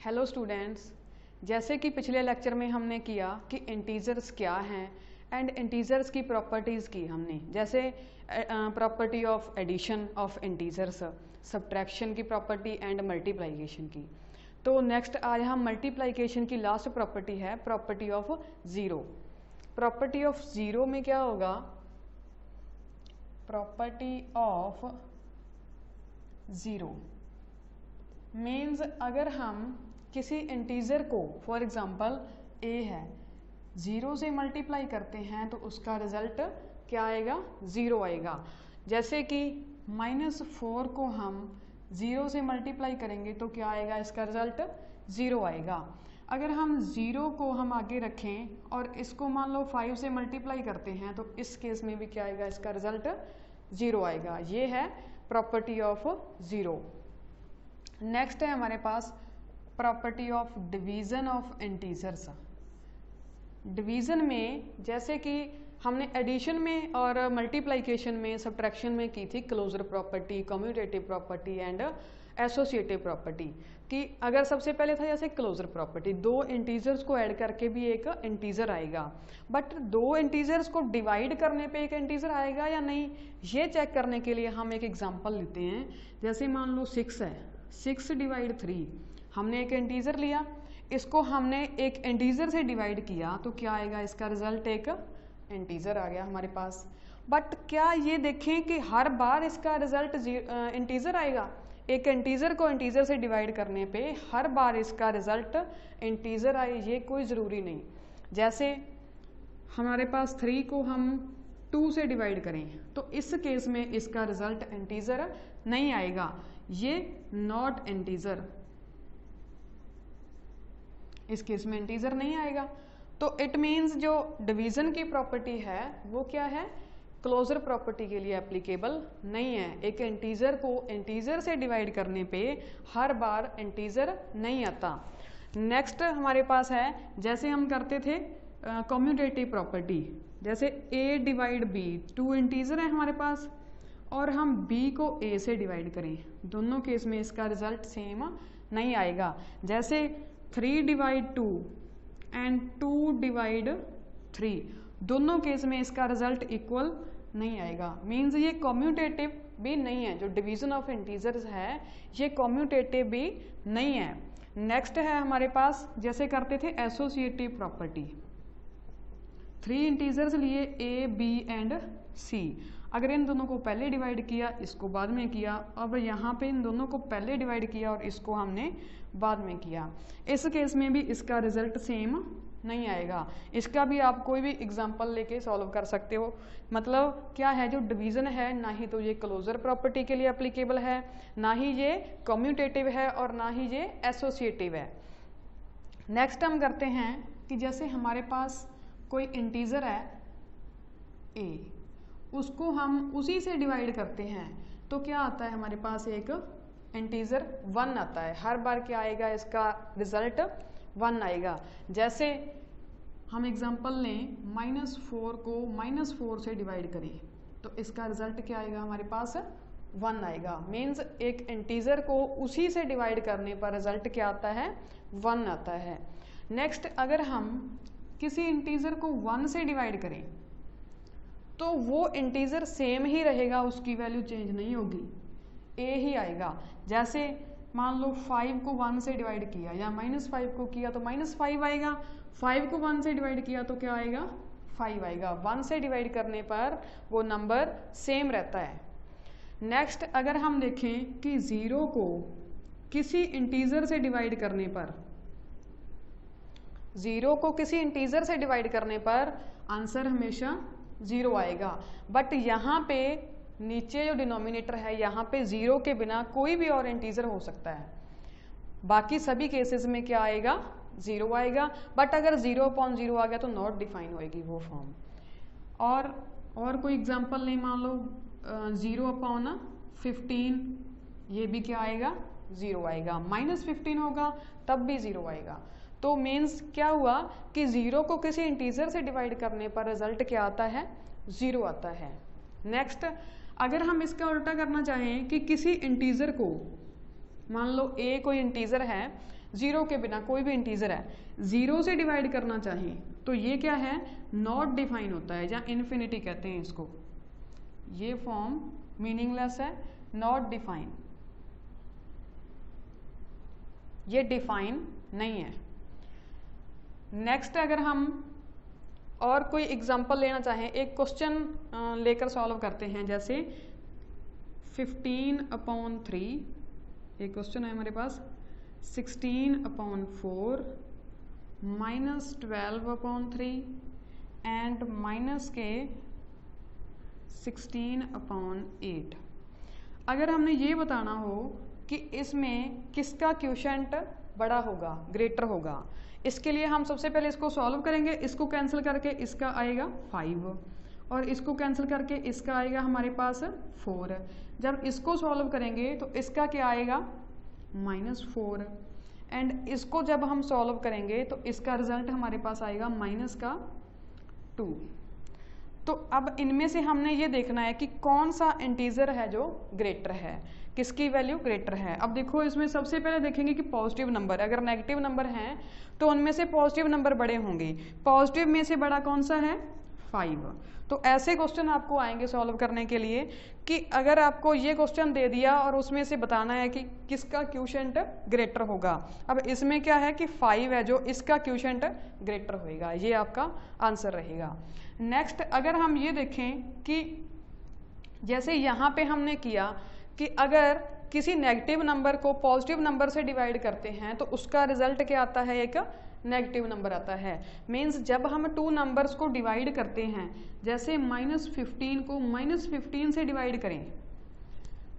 Hello students, जैसे कि पिछले लेक्चर में हमने किया कि इंटीजर्स क्या हैं एंड इंटीजर्स की प्रॉपर्टीज़ की हमने, जैसे property of addition of integers, subtraction की प्रॉपर्टी एंड मल्टीप्लिकेशन की। तो नेक्स्ट आज हम मल्टीप्लिकेशन की लास्ट प्रॉपर्टी है property of zero. Property of zero में क्या होगा? प्रॉपर्टी ऑफ ज़ीरो मीन्स अगर हम किसी इंटीजर को, फॉर एग्जांपल a है, ज़ीरो से मल्टीप्लाई करते हैं तो उसका रिजल्ट क्या आएगा? ज़ीरो आएगा। जैसे कि -4 को हम ज़ीरो से मल्टीप्लाई करेंगे तो क्या आएगा? इसका रिजल्ट ज़ीरो आएगा। अगर हम ज़ीरो को हम आगे रखें और इसको मान लो 5 से मल्टीप्लाई करते हैं तो इस केस में भी क्या आएगा? इसका रिजल्ट ज़ीरो आएगा। ये है प्रॉपर्टी ऑफ ज़ीरो। नेक्स्ट है हमारे पास property of division of integers. Division में जैसे कि हमने एडिशन में और मल्टीप्लिकेशन में, सब्ट्रैक्शन में की थी closure property, commutative property and associative property, कि अगर सबसे पहले था जैसे क्लोजर प्रॉपर्टी, दो इंटीजर्स को ऐड करके भी एक इंटीजर आएगा, बट दो इंटीजर्स को डिवाइड करने पे एक इंटीजर आएगा या नहीं, ये चेक करने के लिए हम एक एग्जांपल लेते हैं। जैसे मान लो 6 है, 6 डिवाइड 3, हमने एक इंटीजर लिया, इसको हमने एक इंटीजर से डिवाइड किया तो क्या आएगा? इसका रिजल्ट एक इंटीजर आ गया हमारे पास। बट क्या ये देखें कि हर बार इसका रिजल्ट इंटीजर आएगा? एक इंटीजर को इंटीजर से डिवाइड करने पे हर बार इसका रिजल्ट इंटीजर आए, ये कोई ज़रूरी नहीं। जैसे हमारे पास 3 को हम 2 से डिवाइड करें तो इस केस में इसका रिजल्ट इंटीजर नहीं आएगा, ये नॉट इंटीजर, इस केस में इंटीजर नहीं आएगा। तो इट मीन्स जो डिवीजन की प्रॉपर्टी है वो क्या है? क्लोजर प्रॉपर्टी के लिए एप्लीकेबल नहीं है। एक इंटीजर को इंटीजर से डिवाइड करने पे हर बार इंटीजर नहीं आता। नेक्स्ट हमारे पास है, जैसे हम करते थे कम्यूटेटिव प्रॉपर्टी, जैसे a डिवाइड b, 2 इंटीजर है हमारे पास और हम b को a से डिवाइड करें, दोनों केस में इसका रिजल्ट सेम नहीं आएगा। जैसे 3 डिवाइड 2 एंड 2 डिवाइड 3, दोनों केस में इसका रिजल्ट इक्वल नहीं आएगा। मीन्स ये कम्यूटेटिव भी नहीं है, जो डिवीजन ऑफ इंटीजर्स है ये कम्यूटेटिव भी नहीं है। नेक्स्ट है हमारे पास, जैसे करते थे एसोसिएटिव प्रॉपर्टी, 3 इंटीजर्स लिए a, b एंड c, अगर इन दोनों को पहले डिवाइड किया, इसको बाद में किया, अब यहाँ पे इन दोनों को पहले डिवाइड किया और इसको हमने बाद में किया, इस केस में भी इसका रिजल्ट सेम नहीं आएगा। इसका भी आप कोई भी एग्जांपल लेके सॉल्व कर सकते हो। मतलब क्या है, जो डिवीजन है ना ही तो ये क्लोजर प्रॉपर्टी के लिए एप्लीकेबल है, ना ही ये कम्यूटेटिव है और ना ही ये एसोसिएटिव है। नेक्स्ट हम करते हैं कि जैसे हमारे पास कोई इंटीजर है a, उसको हम उसी से डिवाइड करते हैं तो क्या आता है हमारे पास? एक इंटीजर 1 आता है। हर बार क्या आएगा? इसका रिजल्ट 1 आएगा। जैसे हम एग्जांपल लें, -4 को -4 से डिवाइड करें तो इसका रिजल्ट क्या आएगा? हमारे पास 1 आएगा। मीन्स एक इंटीजर को उसी से डिवाइड करने पर रिजल्ट क्या आता है? 1 आता है। नेक्स्ट, अगर हम किसी इंटीजर को 1 से डिवाइड करें तो वो इंटीजर सेम ही रहेगा, उसकी वैल्यू चेंज नहीं होगी, a ही आएगा। जैसे मान लो 5 को 1 से डिवाइड किया या -5 को किया तो -5 आएगा, 5 को 1 से डिवाइड किया तो क्या आएगा? 5 आएगा। 1 से डिवाइड करने पर वो नंबर सेम रहता है। नेक्स्ट, अगर हम देखें कि 0 को किसी इंटीजर से डिवाइड करने पर, 0 को किसी इंटीजर से डिवाइड करने पर आंसर हमेशा 0 आएगा। बट यहाँ पे नीचे जो डिनोमिनेटर है, यहाँ पे 0 के बिना कोई भी और इंटीजर हो सकता है, बाकी सभी केसेस में क्या आएगा? 0 आएगा। बट अगर 0/0 आ गया तो नॉट डिफाइन होएगी वो फॉर्म। और कोई एग्जांपल नहीं, मान लो 0/15, ये भी क्या आएगा? 0 आएगा। -15 होगा तब भी 0 आएगा। तो मीन्स क्या हुआ कि 0 को किसी इंटीजर से डिवाइड करने पर रिजल्ट क्या आता है? 0 आता है। नेक्स्ट, अगर हम इसका उल्टा करना चाहें कि किसी इंटीजर को, मान लो a कोई इंटीजर है जीरो के बिना कोई भी इंटीजर है, जीरो से डिवाइड करना चाहें तो ये क्या है, नॉट डिफाइन होता है या इन्फिनिटी कहते हैं इसको। ये फॉर्म मीनिंगलेस है, नॉट डिफाइन, ये डिफाइन नहीं है। नेक्स्ट अगर हम और कोई एग्जांपल लेना चाहें, एक क्वेश्चन लेकर सॉल्व करते हैं, जैसे 15/3, एक क्वेश्चन है हमारे पास 16/4 -12/3 एंड माइनस के 16/8। अगर हमने ये बताना हो कि इसमें किसका क्वोशिएंट बड़ा होगा, ग्रेटर होगा, इसके लिए हम सबसे पहले इसको सॉल्व करेंगे। इसको कैंसिल करके इसका आएगा 5 और इसको कैंसिल करके इसका आएगा हमारे पास 4। जब इसको सॉल्व करेंगे तो इसका क्या आएगा, -4 एंड इसको जब हम सॉल्व करेंगे तो इसका रिजल्ट हमारे पास आएगा -2। तो अब इनमें से हमने ये देखना है कि कौन सा इंटीजर है जो ग्रेटर है, किसकी वैल्यू ग्रेटर है। अब देखो इसमें सबसे पहले देखेंगे कि पॉजिटिव नंबर, अगर नेगेटिव नंबर हैं तो उनमें से पॉजिटिव नंबर बड़े होंगे। पॉजिटिव में से बड़ा कौन सा है, 5। तो ऐसे क्वेश्चन आपको आएंगे सॉल्व करने के लिए कि अगर आपको ये क्वेश्चन दे दिया और उसमें से बताना है कि किसका क्वोशिएंट ग्रेटर होगा। अब इसमें क्या है कि 5 है जो इसका क्वोशिएंट ग्रेटर होएगा, ये आपका आंसर रहेगा। नेक्स्ट अगर हम ये देखें कि जैसे यहाँ पे हमने किया कि अगर किसी नेगेटिव नंबर को पॉजिटिव नंबर से डिवाइड करते हैं तो उसका रिजल्ट क्या आता है, एक नेगेटिव नंबर आता है। मीन्स जब हम 2 नंबर्स को डिवाइड करते हैं, जैसे -15 को -15 से डिवाइड करें,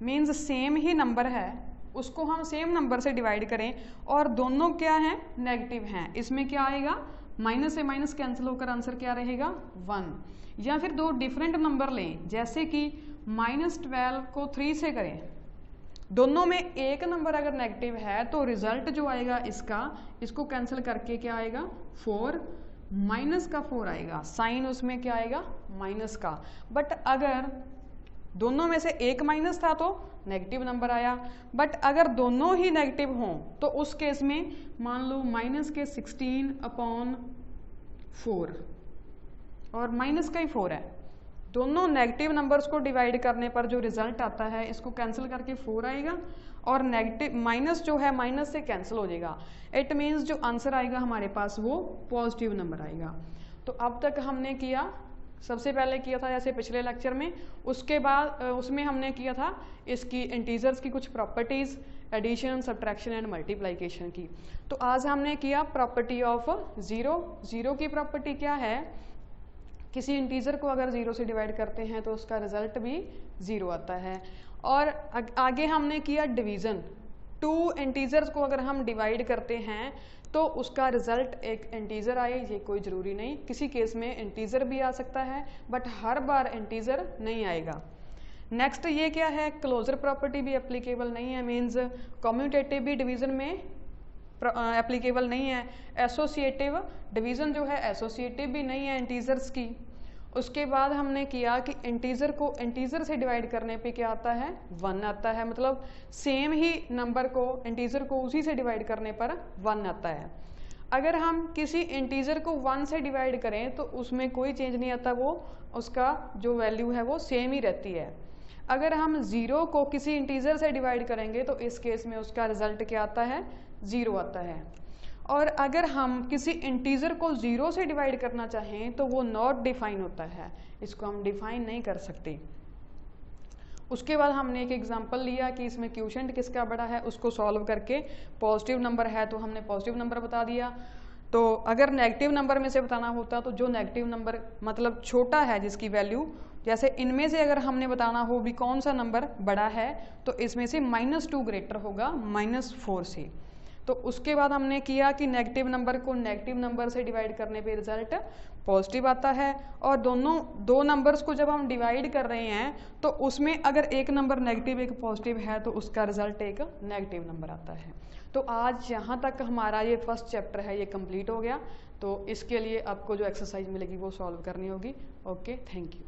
मीन्स सेम ही नंबर है उसको हम सेम नंबर से डिवाइड करें और दोनों क्या हैं, नेगेटिव हैं, इसमें क्या आएगा, माइनस से माइनस कैंसिल होकर आंसर क्या रहेगा, 1। या फिर 2 डिफरेंट नंबर लें, जैसे कि -12 को 3 से करें, दोनों में एक नंबर अगर नेगेटिव है तो रिजल्ट जो आएगा इसका, इसको कैंसिल करके क्या आएगा, 4 माइनस का 4 आएगा, साइन उसमें क्या आएगा, माइनस का। बट अगर दोनों में से एक माइनस था तो नेगेटिव नंबर आया, बट अगर दोनों ही नेगेटिव हों तो उस केस में मान लो माइनस के 16/4 और माइनस का ही 4 है, दोनों नेगेटिव नंबर्स को डिवाइड करने पर जो रिजल्ट आता है इसको कैंसिल करके 4 आएगा और नेगेटिव माइनस जो है माइनस से कैंसिल हो जाएगा। इट मीन्स जो आंसर आएगा हमारे पास वो पॉजिटिव नंबर आएगा। तो अब तक हमने किया, सबसे पहले किया था जैसे पिछले लेक्चर में, उसके बाद उसमें हमने किया था इसकी इंटीजर्स की कुछ properties, addition, subtraction and multiplication की। तो आज हमने किया प्रॉपर्टी ऑफ ज़ीरो। ज़ीरो की प्रॉपर्टी क्या है, किसी इंटीजर को अगर 0 से डिवाइड करते हैं तो उसका रिजल्ट भी 0 आता है। और आगे हमने किया डिवीज़न, 2 इंटीजर्स को अगर हम डिवाइड करते हैं तो उसका रिजल्ट एक इंटीजर आए, ये कोई ज़रूरी नहीं, किसी केस में इंटीजर भी आ सकता है बट हर बार इंटीजर नहीं आएगा। नेक्स्ट ये क्या है, क्लोजर प्रॉपर्टी भी एप्लीकेबल नहीं है, मीन्स कम्यूटेटिव भी डिवीज़न में एप्लीकेबल नहीं है। एसोसिएटिव डिवीज़न जो है एसोसिएटिव भी नहीं है इंटीजर्स की। उसके बाद हमने किया कि इंटीजर को इंटीजर से डिवाइड करने पे क्या आता है, 1 आता है, मतलब सेम ही नंबर को इंटीजर को उसी से डिवाइड करने पर 1 आता है। अगर हम किसी इंटीजर को 1 से डिवाइड करें तो उसमें कोई चेंज नहीं आता, वो उसका जो वैल्यू है वो सेम ही रहती है। अगर हम 0 को किसी इंटीजर से डिवाइड करेंगे तो इस केस में उसका रिजल्ट क्या आता है, 0 आता है। और अगर हम किसी इंटीजर को 0 से डिवाइड करना चाहें तो वो नॉट डिफाइन होता है, इसको हम डिफाइन नहीं कर सकते। उसके बाद हमने एक एग्जांपल लिया कि इसमें क्वोशिएंट किसका बड़ा है, उसको सॉल्व करके पॉजिटिव नंबर है तो हमने पॉजिटिव नंबर बता दिया। तो अगर नेगेटिव नंबर में से बताना होता तो जो नेगेटिव नंबर मतलब छोटा है जिसकी वैल्यू, जैसे इनमें से अगर हमने बताना हो भी कौन सा नंबर बड़ा है तो इसमें से -2 ग्रेटर होगा -4 से। तो उसके बाद हमने किया कि नेगेटिव नंबर को नेगेटिव नंबर से डिवाइड करने पे रिजल्ट पॉजिटिव आता है, और दोनों 2 नंबर्स को जब हम डिवाइड कर रहे हैं तो उसमें अगर एक नंबर नेगेटिव एक पॉजिटिव है तो उसका रिजल्ट एक नेगेटिव नंबर आता है। तो आज यहाँ तक हमारा ये फर्स्ट चैप्टर है ये कंप्लीट हो गया। तो इसके लिए आपको जो एक्सरसाइज मिलेगी वो सॉल्व करनी होगी। Okay, thank you.